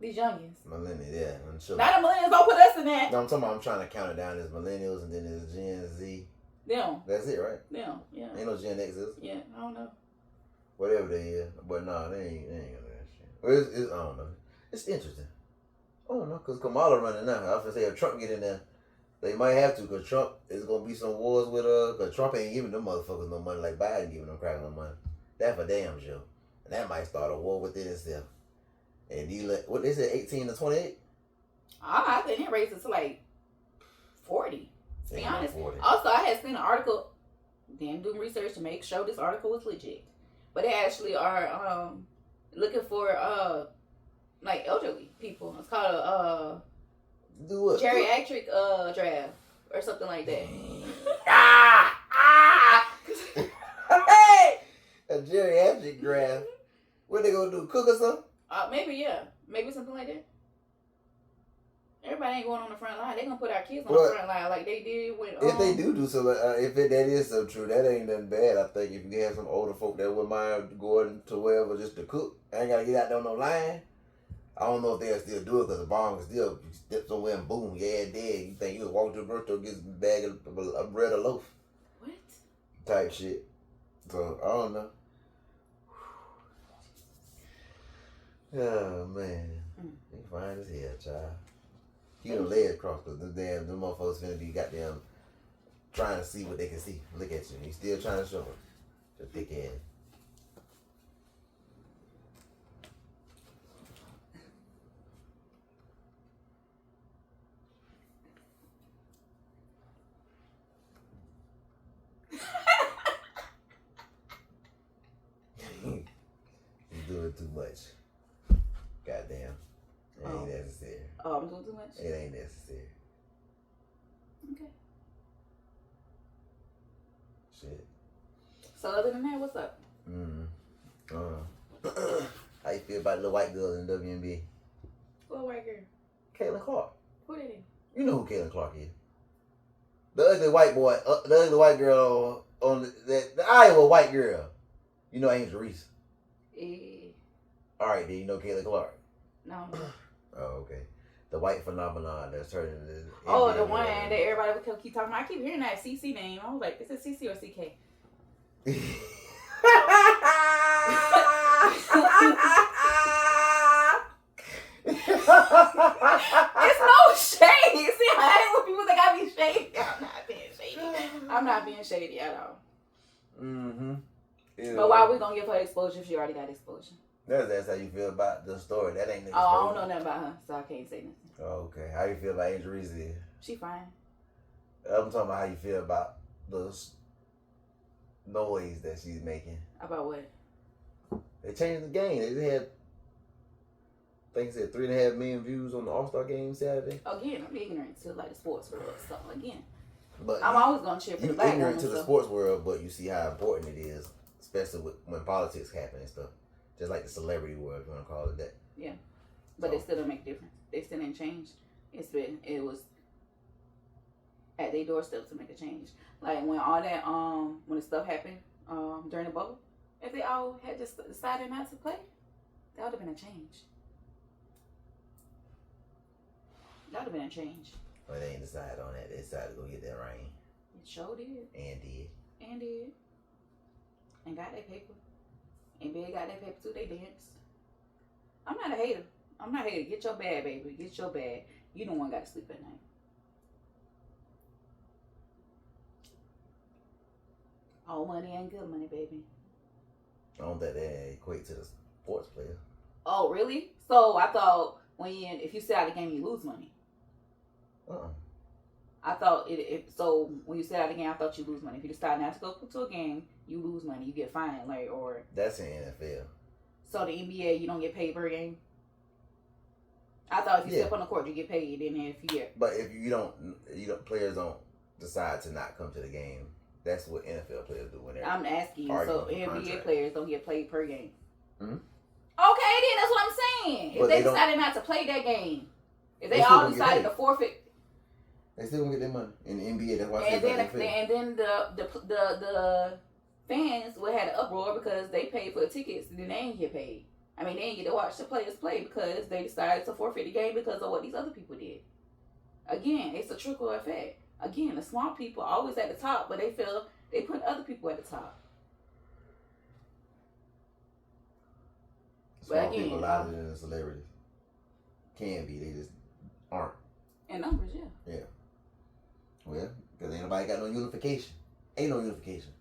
These youngins.
Millennials, yeah. I'm sure.
Not the millennials. Don't put us in that.
No, I'm talking about. I'm trying to count it down as millennials and then there's Gen Z.
Them.
That's it, right?
Them. Yeah.
Ain't no Gen X's.
Yeah. I don't know.
Whatever they is, but no, they ain't gonna do that shit. Well, it's I don't know. It's interesting. I don't know, cause Kamala running now. I was gonna say if Trump get in there, they might have to, cause Trump is gonna be some wars with cause Trump ain't giving them motherfuckers no money like Biden giving them crackers no money. That for damn sure. And that might start a war within itself. And what they said, 18 to 28?
I think it raises to like 40. To be honest.
40.
Also, I had seen an article. Then doing research to make sure this article was legit. But they actually are looking for like elderly people. It's called a
do what?
Geriatric draft or something like that.
Hey! A geriatric draft. What they gonna do? Cook or something?
Maybe, yeah. Maybe something like that. Everybody ain't going on the front line. They gonna put our kids on the front line like they did when.
If they do so, if that is so true, that ain't nothing bad. I think if you have some older folk that wouldn't mind going to wherever just to cook, I ain't gotta get out there on no line. I don't know if they'll still do it because the bomb can still step somewhere and boom, yeah, dead. You think you would walk to the grocery store, get a bag of bread or loaf.
What?
Type shit. So, I don't know. Oh, man. You fine as hell, child. Keep them legs crossed because them motherfuckers finna be goddamn trying to see what they can see. Look at you. You still trying to show them. Your thick ass. You're doing too much. Goddamn. It ain't necessary.
Oh, I'm doing too much?
It ain't necessary.
Okay.
Shit.
So other than that, what's up?
How you feel about the little white girl in the WNBA?
What white girl?
Caitlin Clark.
Who did it?
You know who Caitlin Clark is. The ugly white boy, the ugly white girl on the Iowa white girl. You know Angel Reese. Alright, then you know Caitlin Clark.
No.
Oh, okay. The white phenomenon that's turning into
Oh, the one that everybody would keep talking about. I keep hearing that CC name. I was like, is it CC or CK? It's no shade. See, I hate when people think I be shady. I'm not being shady. I'm not being shady at all.
Mm-hmm. Ew.
But why are we gonna give her exposure if she already got exposure?
That's how you feel about the story. That ain't.
Oh, I don't know nothing about her, so I can't say nothing.
Oh, okay. How you feel about Angel Reese?
She fine.
I'm talking about how you feel about the noise that she's making.
About what?
They changed the game. They had, I think it said 3.5 million views on the All-Star game Saturday.
Again, I'm ignorant to like the sports world. So again,
but
I'm always gonna cheer for the black woman.
Ignorant to the sports world, but you see how important it is, especially when politics happen and stuff. Just like the celebrity world, if you want to call it that.
Yeah, but
So.
they still don't make a difference. They still didn't change. It was at their doorstep to make a change. Like when all that when the stuff happened during the bubble, if they all had just decided not to play, that would have been a change. That would have been a change.
But they ain't decided on that. They decided to go get that ring.
It sure did.
And did.
And got their paper. NBA got their paper too. They danced. I'm not a hater. Get your bag, baby. Get your bag. You don't want to got to sleep at night. All money ain't good money, baby.
I don't think that equate to the sports player.
Oh, really? So I thought if you sit out the game, you lose money. I thought so when you sit out the game, I thought you lose money. If you decide not to go to a game, you lose money. You get fined, or
that's in NFL.
So the NBA, you don't get paid per game. I thought if you step on the court, you get paid. And if you
But if you don't, players don't decide to not come to the game. That's what NFL players do when they're
I'm asking you. So NBA players don't get paid per game.
Mm-hmm.
Okay, then that's what I'm saying. If they decided not to play that game, if they all decided to forfeit,
they still gonna get their money in the NBA. That's why.
And then the fans would have an uproar because they paid for the tickets and then they ain't get paid. I mean, they didn't get to watch the players play because they decided to forfeit the game because of what these other people did. Again, it's a trickle effect. Again, the small people are always at the top, but they feel they put other people at the top.
Small people louder than the celebrities. Can be, they just aren't.
In numbers, yeah.
Yeah. Well, because ain't nobody got no unification. Ain't no unification.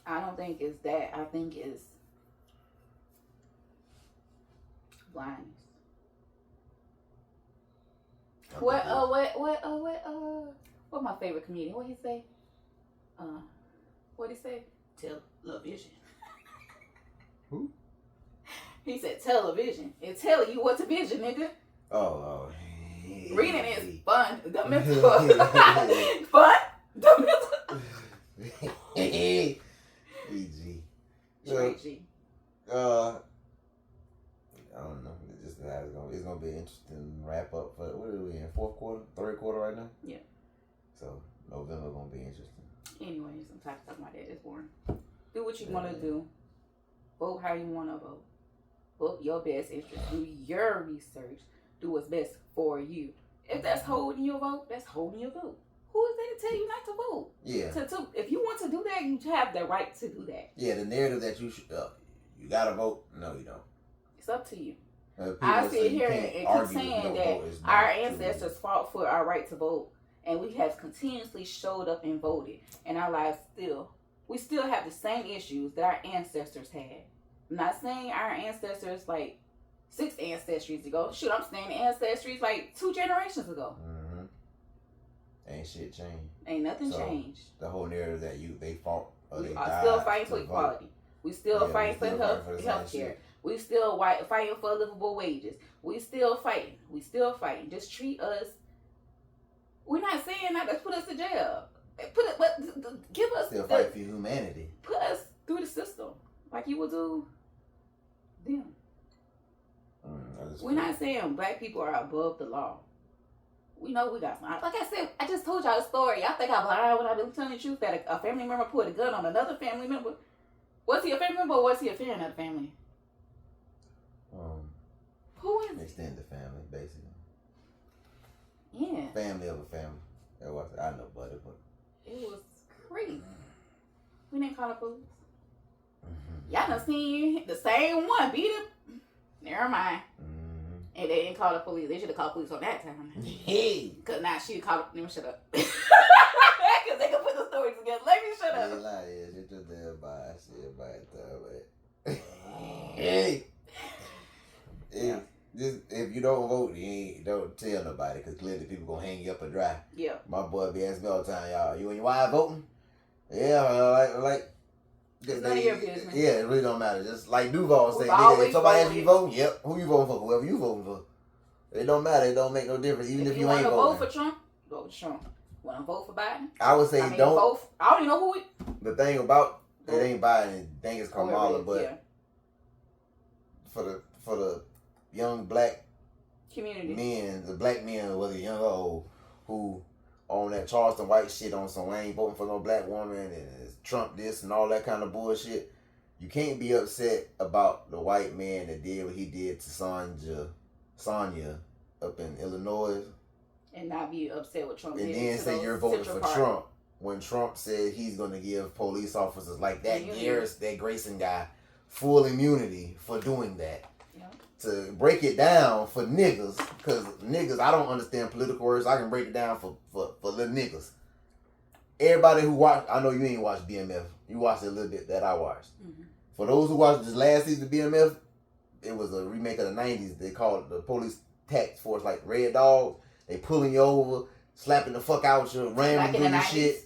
I don't think it's that. I think it's blindness. What my favorite comedian? What he say? What he say? Television.
Who?
He said television. It's telling you what to vision, nigga.
Oh.
Reading is fun. The mental. Fun. The mental.
EG.
Straight G.
I don't know. It's gonna be an interesting wrap up for what are we in? Fourth quarter? Third quarter right now?
Yeah.
So November gonna be interesting.
Anyways, I'm tired of talking about that. It's boring. Do what you want to do. Vote how you want to vote. Vote your best interest. Do your research. Do what's best for you. If that's holding your vote, that's holding your vote. Who is there to tell you not to vote?
Yeah.
If you want to do that, you have the right to do that.
Yeah, the narrative that you should, you gotta vote. No, you don't.
It's up to you. I sit here and keep saying that our ancestors fought for our right to vote, and we have continuously showed up and voted, and our lives we still have the same issues that our ancestors had. I'm not saying our ancestors like 6 ancestries ago. Shoot, I'm saying ancestries like 2 generations ago.
Mm-hmm. Ain't shit changed.
Ain't nothing changed.
The whole narrative that they fought or they died.
We are still fighting for equality. We still fighting for health care. We still fighting for livable wages. We still fighting. Just treat us. We're not saying not to put us to jail. Give us
still fight for humanity.
Put us through the system like you would do them. We're not saying black people are above the law. We know we got some. Like I said, I just told y'all a story. I think I'm lying when I've been telling the truth that a family member put a gun on another family member. Was he a family member or was he a fan of the family? Who is it?
Extended family, basically.
Yeah.
Family of a family. That was I know, buddy, but
it was crazy. We didn't call the police. Mm-hmm. Y'all done seen the same one beat him. Never mind. Mm-hmm. And they didn't call the police. They should have called the police on that time.
Hey.
Cause now she called. Let me shut up. Cause they can put the story together. Let me shut up.
It's just everybody. Hey.
Yeah.
If you don't vote, you don't tell nobody, because clearly people gonna hang you up and dry.
Yeah.
My boy be asking me all the time, y'all, you and your wife voting? Yeah, like.
It's none of your business.
Yeah, it really don't matter. Just like Duval say, nigga, if somebody asks you voting, yep, who you voting for? Whoever you voting for. It don't matter. It don't make no difference, even if you ain't voting.
If you want to vote for Trump, vote for Trump. Want to vote for Biden?
I would say don't.
Vote I don't even know who.
The thing about it ain't Biden. The thing is Kamala, but
yeah.
for the young black
community
men, the black men, whether young or old, who on that Charleston White shit on some I ain't voting for no black woman and it's Trump this and all that kind of bullshit. You can't be upset about the white man that did what he did to Sonya up in Illinois.
And not be upset with Trump.
And then say you're voting for Trump when Trump said he's going to give police officers like that that Grayson guy full immunity for doing that. To break it down for niggas, because niggas, I don't understand political words. I can break it down for little niggas. Everybody who watched, I know you ain't watched BMF. You watched a little bit that I watched. Mm-hmm. For those who watched this last season of BMF, it was a remake of the 90s. They called it the police task force, like Red Dog. They pulling you over, slapping the fuck out you, ramming through your shit.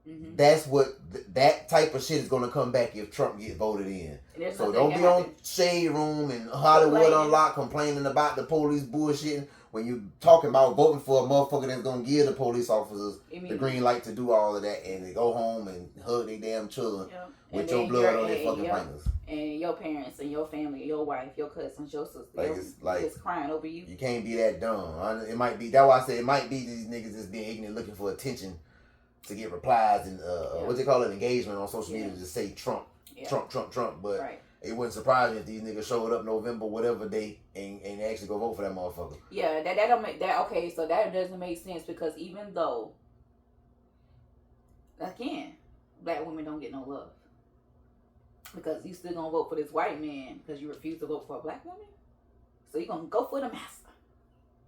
Mm-hmm. That's what that type of shit is gonna come back if Trump gets voted in. So don't be on Shade Room and Hollywood Unlocked complaining about the police bullshitting when you talking about voting for a motherfucker that's gonna give the police officers the green light to do all of that, and they go home and hug their damn children with your blood on their fucking fingers.
And your parents and your family, your wife, your cousins, your sister, it's crying over you.
You can't be that dumb. It might be, that's why I say it might be these niggas just being ignorant, looking for attention to get replies and what they call it, engagement on social media, to just say Trump, Trump. But it wouldn't surprise me if these niggas showed up November whatever day and actually go vote for that motherfucker.
Yeah, that don't make that okay. So that doesn't make sense, because even though, again, black women don't get no love, because you still gonna vote for this white man because you refuse to vote for a black woman. So you gonna go for the master.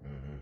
Mm-hmm.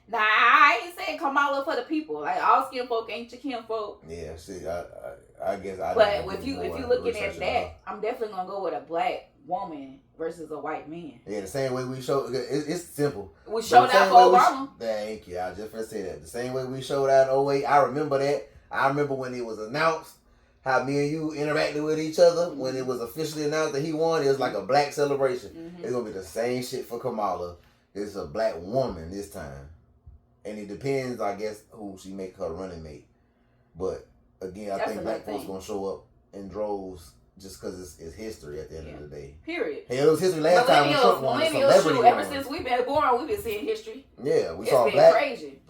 Nah, I ain't saying Kamala for the people. Like, all skin folk ain't your kin folk.
Yeah, see, I guess I.
But if you looking at that, I'm definitely gonna go with a black woman versus a white man.
Yeah, the same way we showed. It's simple.
We showed out for Obama.
Thank you. I was just gonna say that. The same way we showed out in 08. I remember that. I remember when it was announced, how me and you interacted with each other when it was officially announced that he won. It was like a black celebration. Mm-hmm. It's gonna be the same shit for Kamala. It's a black woman this time. And it depends, I guess, who she make her running mate. But again, I think black folks gonna show up in droves just because it's history at the end of the day.
Period.
Hey, it was history last time when Trump won.
Ever since we've been born, we've been seeing history.
Yeah, we saw a black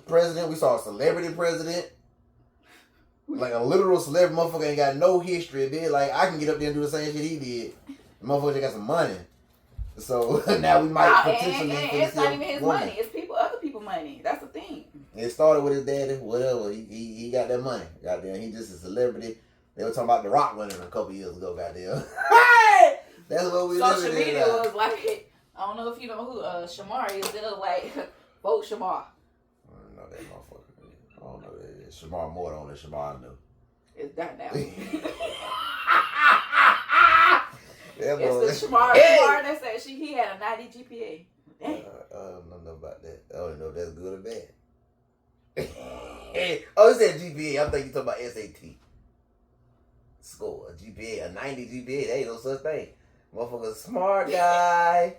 president. We saw a celebrity president. Like a literal celebrity motherfucker ain't got no history. Then like I can get up there and do the same shit he did. The motherfucker got some money. So now we might potentially.
And it's not even his money. It's other people money. That's the thing.
It started with his daddy. Whatever. He got that money. Goddamn. He just a celebrity. They were talking about The Rock winning a couple years ago. Goddamn. That's what we living in.
Social media was like, I don't know if you know who Shamar is. They're like, vote Shamar.
I don't know that motherfucker. I don't know that. Shamar more than Shamar I knew.
It's that now.
It's
the Shamar that said he had a 90 GPA.
I don't know about that. I don't know if that's good or bad. Oh, it said GPA. I'm thinking you talking about SAT. Score. A GPA. A 90 GPA. There ain't no such thing. Motherfucker, smart guy.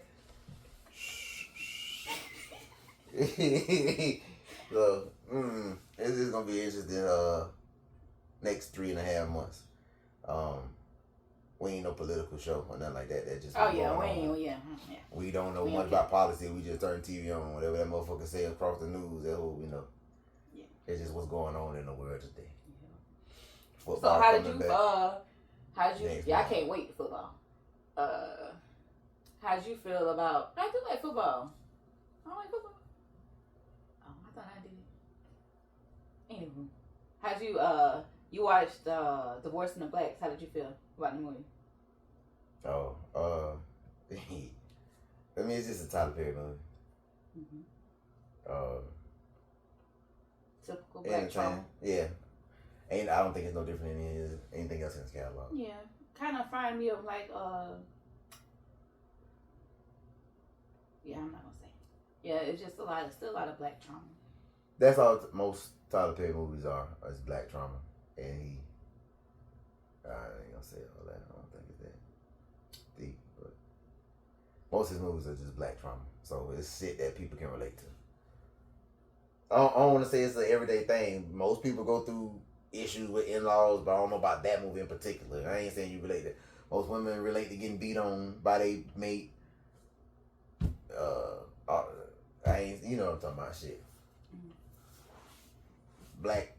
So, it's just going to be interesting next 3.5 months. We ain't no political show or nothing like that. That just we don't know much about policy. We just turn TV on. Whatever that motherfucker say across the news, that's what we know. Yeah. It's just what's going on in the world today.
Yeah. So how did you I can't wait for football. How did you feel about, I do like football. I don't like football. Oh, I thought I did. Anywho. How'd you watched Divorce in the Blacks. How did you feel about the movie?
I mean, it's just a Tyler Perry movie. Mm-hmm.
Typical black trauma.
Yeah. I don't think it's no different than anything else in his catalog.
Yeah. Kind of find me of like, yeah, I'm not going to say. Yeah, it's just still a lot of black trauma.
That's all most Tyler Perry movies are. It's black trauma. And I ain't gonna say all that. I don't think it's that deep, but most of his movies are just black trauma. So it's shit that people can relate to. I don't want to say it's an everyday thing. Most people go through issues with in-laws, but I don't know about that movie in particular. I ain't saying you relate to. Most women relate to getting beat on by their mate. You know what I'm talking about, shit. Black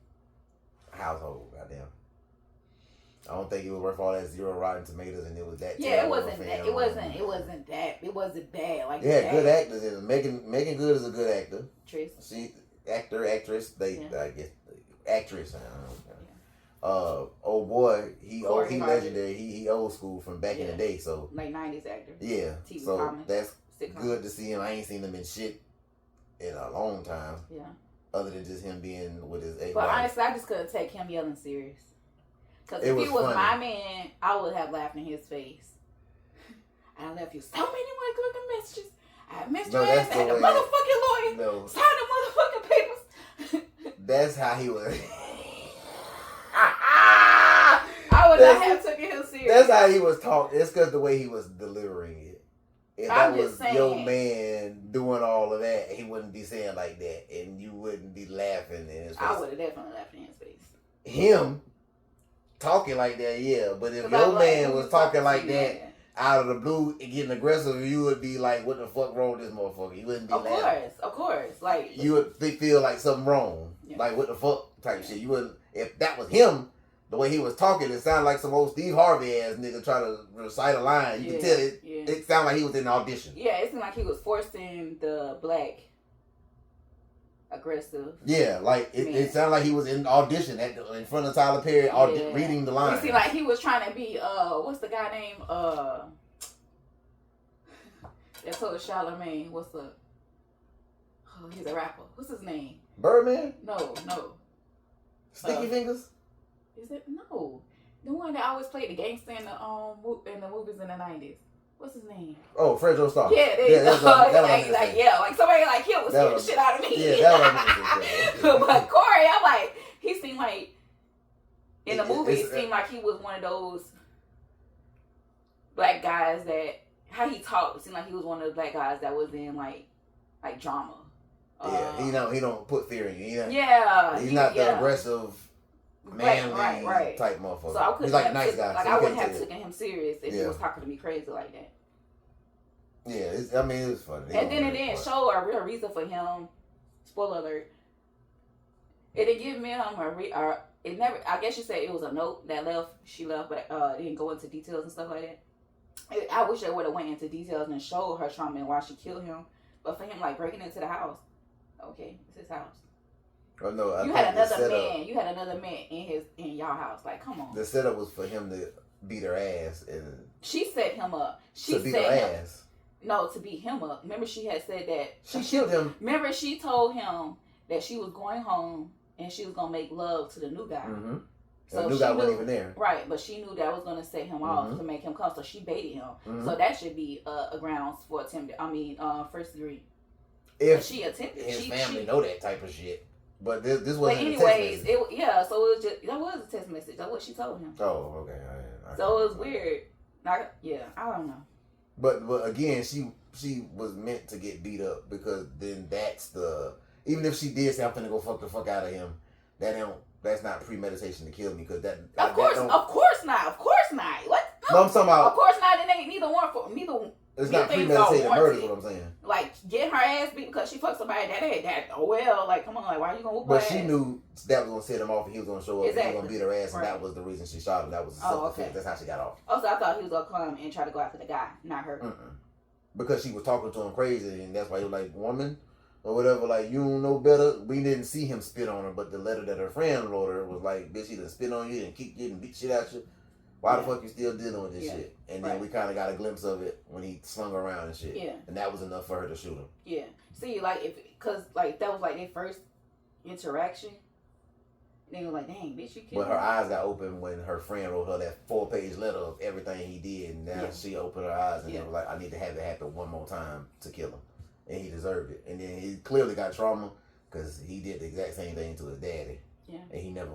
household, goddamn. I don't think it was worth all that 0 Rotten Tomatoes, and it was that.
Yeah, it wasn't that. It wasn't bad. Like
yeah, good actors. And Megan Good is a good actor. Actress. I guess actress. I don't know. Old boy, he legendary. He old school from back in the day. So
like 90s actor.
Yeah. TV so comments, that's good to see him. I ain't seen him in shit in a long time. Yeah. Other than just him being with his ex-wife.
But honestly, I just couldn't take him yelling serious. Because if he was my man, I would have laughed in his face. I left you so many motherfucking messages. I missed your ass at the motherfucking lawyer.
No.
Sign the motherfucking papers.
That's how he was.
I would not have taken him serious.
That's how he was talking. It's because the way he was delivering it. that was your man doing all of that, he wouldn't be saying like that, and you wouldn't be laughing in his face.
I would have definitely laughed in his face.
Him talking like that, yeah. But if your man was talking like that out of the blue and getting aggressive, you would be like, "What the fuck wrong with this motherfucker?" You wouldn't be laughing.
Of course. Like
you would feel like something wrong, like what the fuck type shit. You wouldn't. If that was him, the way he was talking, it sounded like some old Steve Harvey ass nigga trying to recite a line. You can tell it. Yeah. It sounded like he was in an audition.
Yeah, it seemed like he was forcing the black aggressive.
Yeah, like it sounded like he was in audition in front of Tyler Perry, reading the line.
It seemed like he was trying to be what's the guy name? That told Charlamagne. What's the? Oh, he's a rapper. What's his name?
Birdman?
No.
Sticky Fingers?
Is it no? The one that always played the gangster in the movies in the 90s. What's his name?
Oh, Fred Joe Star.
Yeah, like somebody like him was scaring the shit out of me.
Yeah, that was
But Corey, I'm like, he seemed like in the movie, it seemed like he was one of those black guys that how he talked. It seemed like he was one of the black guys that was in like drama.
Yeah, he don't put fear in you. He's not the aggressive, manly type motherfucker.
So I couldn't.
He's like a nice guy.
Like I wouldn't have taken him serious if he was talking to me crazy like that.
Yeah, it was funny.
And then it didn't show a real reason for him. Spoiler alert. It didn't give him it never. I guess you said it was a note that she left, but it didn't go into details and stuff like that. I wish it would have went into details and showed her trauma and why she killed him. But for him, like breaking into the house, okay, it's his house.
Oh no,
you had another man. You had another man in y'all house. Like, come on.
The setup was for him to beat her ass, and
she set him up.
She beat her ass.
No, to beat him up. Remember, she had said that
she killed him.
Remember, she told him that she was going home and she was gonna make love to the new guy.
Mm-hmm. So the new guy wasn't even there.
Right, but she knew that was gonna set him off to make him come. So she baited him. Mm-hmm. So that should be a grounds for attempted. First degree.
If
she attempted,
his family know that type of shit. But this wasn't.
But anyways, so it was just that was a text message. That's what she told him.
Oh, okay.
So it was weird. I don't know.
But again, she was meant to get beat up because then even if she did say I'm finna go fuck the fuck out of him, that's not premeditation to kill me because that.
Of course not. What?
No, I'm talking about.
Of course not. It ain't neither one for neither.
It's not premeditated murder, is what I'm saying.
Like, get her ass beat because she fucked somebody like, come on, like, why you gonna whoop her ass?
But she knew that was gonna set him off and he was gonna show up and he was gonna beat her ass and that was the reason she shot him. That was self-defense. That's how she got off.
Oh, so I thought he was gonna come and try to go after the guy, not her.
Because she was talking to him crazy and that's why he was like, woman, or whatever, like, you don't know better. We didn't see him spit on her, but the letter that her friend wrote her was like, bitch, he done spit on you and keep getting beat shit out you. Why the fuck you still dealing with this shit? And then we kind of got a glimpse of it when he slung her around and shit. Yeah. And that was enough for her to shoot him.
Yeah. See, because that was like their first interaction. And they were like, dang, bitch, you killed
But her eyes got open when her friend wrote her that 4-page letter of everything he did. And now she opened her eyes and they were like, I need to have it happen one more time to kill him. And he deserved it. And then he clearly got trauma because he did the exact same thing to his daddy. Yeah. And he never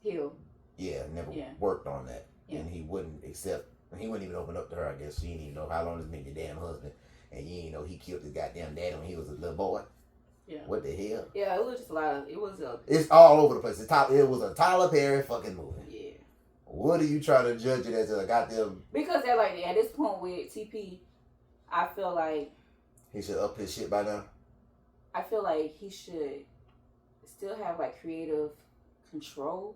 healed.
Yeah, never worked on that. Yeah. And he wouldn't even open up to her, I guess. She didn't even know how long it's been your damn husband. And you didn't know he killed his goddamn daddy when he was a little boy. Yeah. What the hell?
Yeah, it was just a lot of,
it's all over the place. It was a Tyler Perry fucking movie.
Yeah.
What are you trying to judge it as a goddamn...
Because they're like, at this point with TP, I feel like...
He should up his shit by now?
I feel like he should still have, like, creative control.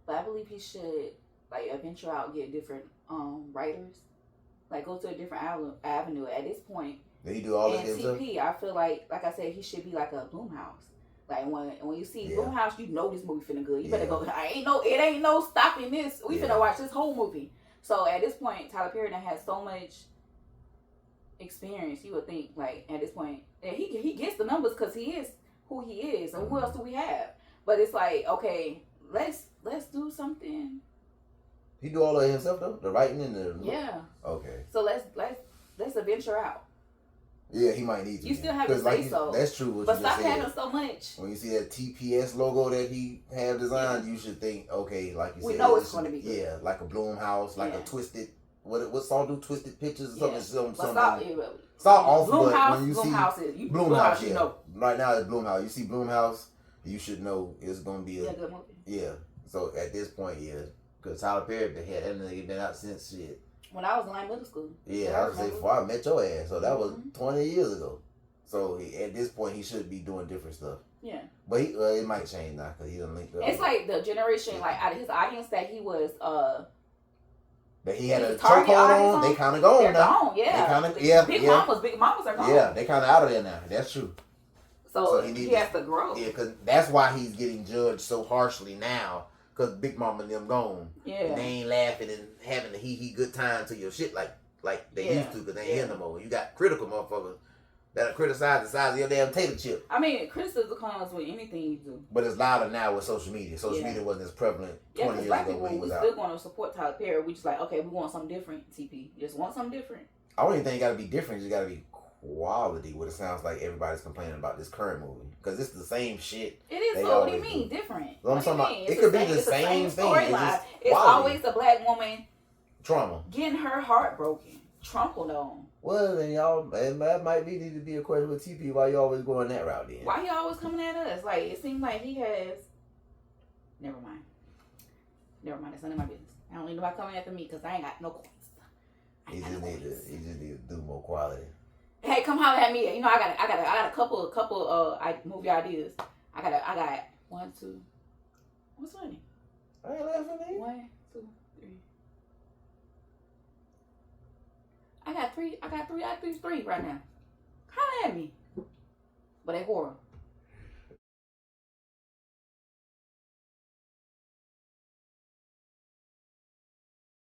But I believe he should, like, venture out and get different writers. Like, go to a different avenue. At this point,
did he do all this himself?
TP, I feel like I said, he should be like a Blumhouse. Like, when you see Blumhouse, you know this movie finna good. You better go, it ain't no stopping this. We finna watch this whole movie. So, at this point, Tyler Perry has so much experience. You would think, like, at this point, that he gets the numbers because he is who he is. And who else do we have? But it's like, okay, let's do something.
He do all of it himself though, the writing and the Okay.
So let's adventure out.
Yeah, he might need to.
You still have to say so.
That's true. What
but
you
stop
just said.
having so much.
When you see that TPS logo that he have designed, you should think, okay, like you said,
we know it's going to be good.
Yeah, like a Blumhouse, like a Twisted what Saw do, Twisted Pictures or something.
Yeah.
Something. Saw off, but when you see
Blumhouse, you know.
Right now it's Blumhouse. You see Blumhouse, you should know it's gonna be a
good movie.
Yeah. So at this point, yeah, because Tyler Perry had that nigga been out since shit.
When I was in middle school.
Yeah, I was say before I met your ass. So that was 20 years ago. So at this point, he should be doing different stuff.
Yeah.
But it might change now because he done linked up.
It's like the generation, like out of his audience that he was,
that he had a chokehold on, they kind of gone
they're
now.
Gone, yeah. Big mamas are gone.
Yeah, they kind of out of there now. That's true.
So he has to grow.
Yeah, because that's why he's getting judged so harshly now. Because Big Mama and them gone.
Yeah.
And they ain't laughing and having a hee good time to your shit like they used to because they ain't here no more. You got critical motherfuckers that'll criticize the size of your damn tater chip.
I mean, criticism comes with anything you do.
But it's louder now with social media. Social media wasn't as prevalent 20 years ago when he was out.
We still going to support Tyler Perry. We just like, okay, we want something different, TP. Just want something different.
I don't even think it got to be different. It just got to be quality. What it sounds like everybody's complaining about this current movie. Because it's the same shit.
It is. So what do you mean different?
What do you mean? It could be the same thing.
It's always a black woman
trauma
getting her heart broken, trampled on.
Well, then that might need to be a question with TP. Why you always going that route then?
Why he always coming at us? Like, it seems like he has... Never mind. It's none of my business. I don't need nobody coming after me because I ain't got no coins.
He just need to do more quality.
Hey, come holler at me. You know, I got a couple movie ideas. I got 1, 2. What's funny?
I ain't laughing at you.
1, 2, 3. I got three right now. Holler at me. But they horror.